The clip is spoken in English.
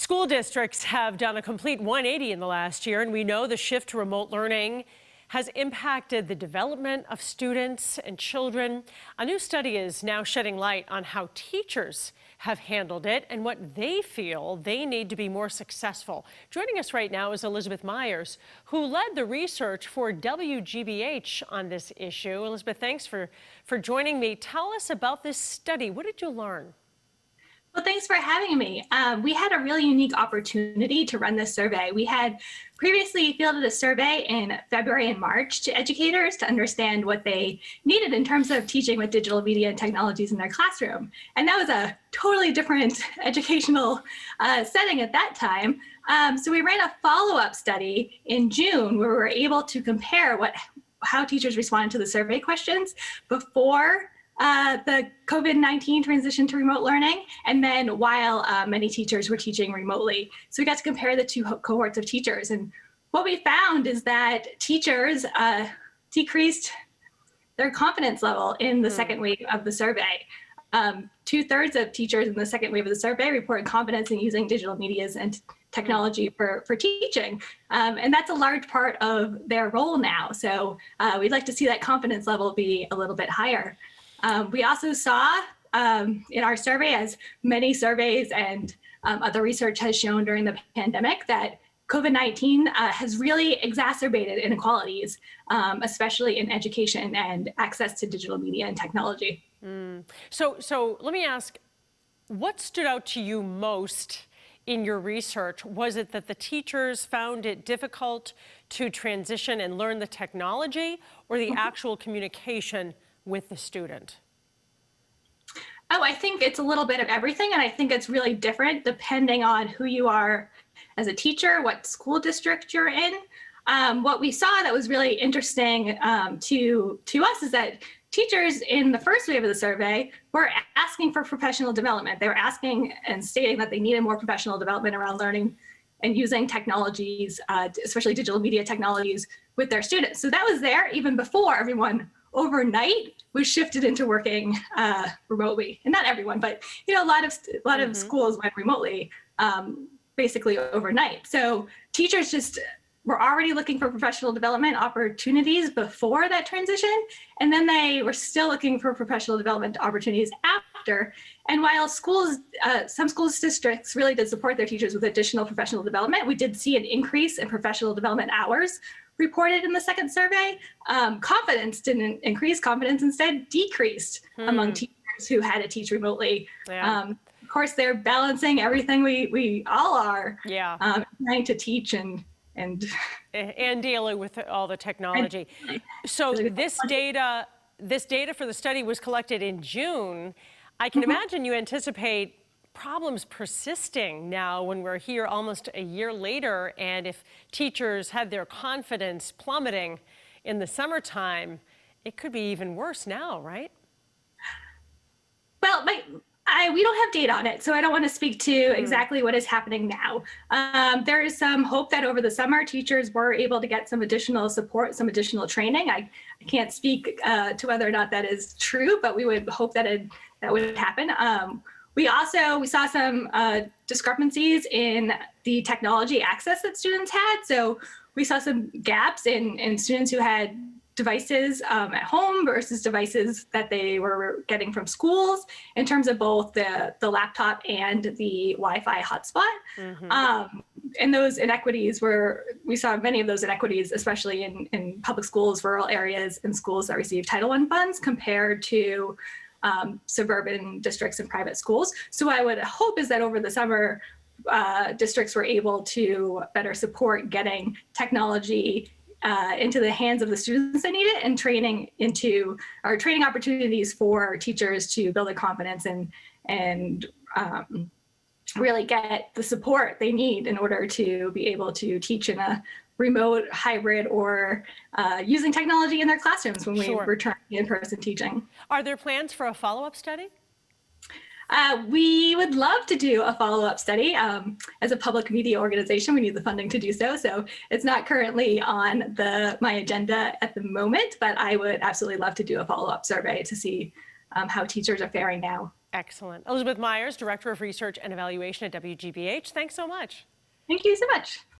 School districts have done a complete 180 in the last year, and we know the shift to remote learning has impacted the development of students and children. A new study is now shedding light on how teachers have handled it and what they feel they need to be more successful. Joining us right now is Elizabeth Myers, who led the research for WGBH on this issue. Elizabeth, thanks for joining me. Tell us about this study. What did you learn? Well, thanks for having me. We had a really unique opportunity to run this survey. We had previously fielded a survey in February and March to educators to understand what they needed in terms of teaching with digital media and technologies in their classroom. And that was a totally different educational setting at that time. So we ran a follow-up study in June where we were able to compare how teachers responded to the survey questions before the COVID-19 transition to remote learning, and then while many teachers were teaching remotely. So we got to compare the two cohorts of teachers. And what we found is that teachers decreased their confidence level in the second wave of the survey. 2/3 of teachers in the second wave of the survey reported confidence in using digital medias and technology for teaching. And that's a large part of their role now. So we'd like to see that confidence level be a little bit higher. We also saw in our survey, as many surveys and other research has shown during the pandemic, that COVID-19 has really exacerbated inequalities, especially in education and access to digital media and technology. So let me ask, what stood out to you most in your research? Was it that the teachers found it difficult to transition and learn the technology, or the actual communication with the student? Oh, I think it's a little bit of everything, and I think it's really different depending on who you are as a teacher, what school district you're in. What we saw that was really interesting to us is that teachers in the first wave of the survey were asking for professional development. They were asking and stating that they needed more professional development around learning and using technologies, especially digital media technologies, with their students. So that was there even before everyone overnight was shifted into working remotely. And not everyone, but a lot of schools went remotely basically overnight. So teachers just were already looking for professional development opportunities before that transition, and then they were still looking for professional development opportunities after. And while some schools districts really did support their teachers with additional professional development, we did see an increase in professional development hours reported in the second survey. Confidence didn't increase, confidence instead decreased among teachers who had to teach remotely. Yeah. Of course, they're balancing everything we all are, trying to teach and dealing with all the technology. So this data for the study was collected in June. I can imagine you anticipate problems persisting now when we're here almost a year later, and if teachers had their confidence plummeting in the summertime, it could be even worse now, right? Well, we don't have data on it, so I don't want to speak to exactly what is happening now. There is some hope that over the summer, teachers were able to get some additional support, some additional training. I can't speak to whether or not that is true, but we would hope that that would happen. We saw some discrepancies in the technology access that students had. So we saw some gaps in students who had devices at home versus devices that they were getting from schools in terms of both the laptop and the Wi-Fi hotspot. And those inequities we saw many of those inequities, especially in public schools, rural areas, and schools that receive Title I funds compared to suburban districts and private schools. So I would hope is that over the summer, districts were able to better support getting technology into the hands of the students that need it, and training opportunities for teachers to build their confidence and really get the support they need in order to be able to teach in a remote, hybrid, or using technology in their classrooms when we return to in-person teaching. Are there plans for a follow-up study? We would love to do a follow-up study. As a public media organization, we need the funding to do so. So it's not currently on my agenda at the moment, but I would absolutely love to do a follow-up survey to see how teachers are faring now. Excellent. Elizabeth Myers, Director of Research and Evaluation at WGBH. Thanks so much. Thank you so much.